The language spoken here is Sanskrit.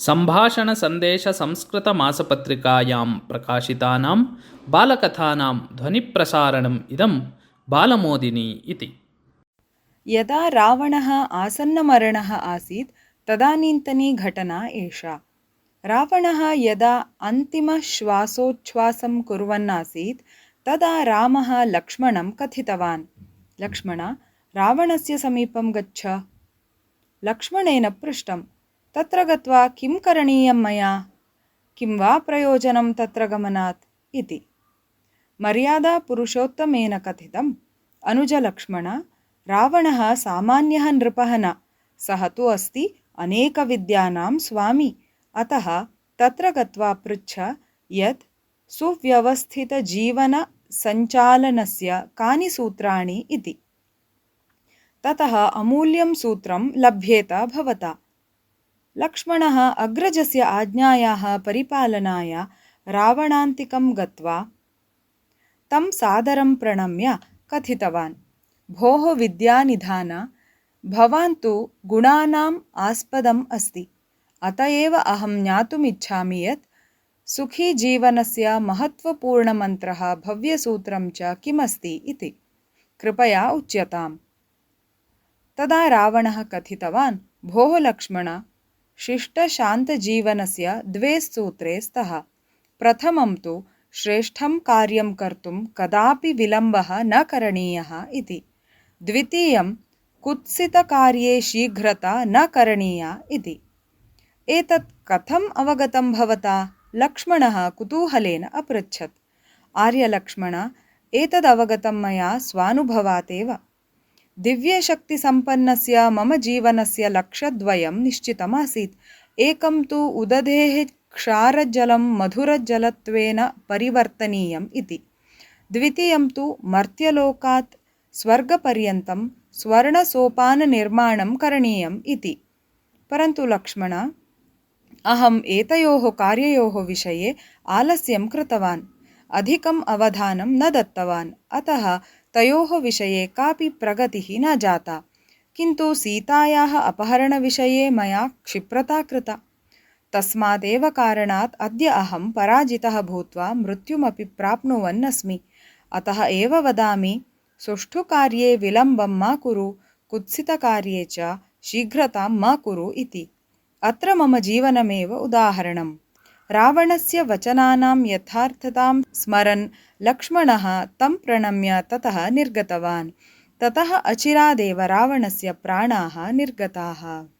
सम्भाषणसन्देशसंस्कृतमासपत्रिकायां प्रकाशितानां बालकथानां ध्वनिप्रसारणम् इदं बालमोदिनी इति। यदा रावणः आसन्नमरणः आसीत् तदानीन्तनी घटना एषा। रावणः यदा अन्तिमश्वासोच्छ्वासं कुर्वन् आसीत् तदा रामः लक्ष्मणं कथितवान्, लक्ष्मण, रावणस्य समीपं गच्छ। लक्ष्मणेन पृष्टं, तत्र गत्वा किं करणीयं मया? किं वा प्रयोजनं तत्र गमनात् इति। मर्यादापुरुषोत्तमेन कथितं, अनुजलक्ष्मण, रावणः सामान्यः नृपः न, सः तु अस्ति अनेकविद्यानां स्वामी। अतः तत्र गत्वा पृच्छ यत् सुव्यवस्थितजीवनसञ्चालनस्य कानि सूत्राणि इति। ततः अमूल्यं सूत्रं लभ्येत भवता। लक्ष्मणः अग्रजस्य आज्ञायाः परिपालनाय रावणान्तिकं गत्वा तं सादरं प्रणम्य कथितवान्, भोः विद्यानिधान, भवान् तु गुणानाम् आस्पदम् अस्ति। अत एव अहं ज्ञातुमिच्छामि यत् सुखीजीवनस्य महत्त्वपूर्णमन्त्रः भव्यसूत्रं च किमस्ति इति। कृपया उच्यताम्। तदा रावणः कथितवान्, भोः लक्ष्मण, शिष्टशान्तजीवनस्य द्वे सूत्रे स्तः। प्रथमं तु श्रेष्ठं कार्यं कर्तुं कदापि विलम्बः न करणीयः इति। द्वितीयं, कुत्सितकार्ये शीघ्रता न करणीया इति। एतत् कथम् अवगतं भवता? लक्ष्मणः कुतूहलेन अपृच्छत्। आर्यलक्ष्मण, एतदवगतं मया स्वानुभवात् एव। दिव्यशक्तिसम्पन्नस्य मम जीवनस्य लक्ष्यद्वयं निश्चितमासीत्। एकं तु उदधेः क्षारजलं मधुरजलत्वेन परिवर्तनीयम् इति। द्वितीयं तु मर्त्यलोकात् स्वर्गपर्यन्तं स्वर्णसोपाननिर्माणं करणीयम् इति। परन्तु लक्ष्मण, अहम् एतयोः कार्ययोः विषये आलस्यं कृतवान्, अधिकम् अवधानं न दत्तवान्, अतः तयोः विषये कापि प्रगतिः न जाता। किन्तु सीतायाः अपहरणविषये मया क्षिप्रता कृता। तस्मादेव कारणात् अद्य अहं पराजितः भूत्वा मृत्युमपि प्राप्नुवन् अस्मि। अतः एव वदामि, सुष्ठुकार्ये विलम्बं मा कुरु, कुत्सितकार्ये च शीघ्रतां मा कुरु इति। अत्र मम जीवनमेव उदाहरणम्। रावणस्य वचनानां यथार्थतां स्मरन् लक्ष्मणः तं प्रणम्य ततः निर्गतवान्। ततः अचिरादेव रावणस्य प्राणाः निर्गताः।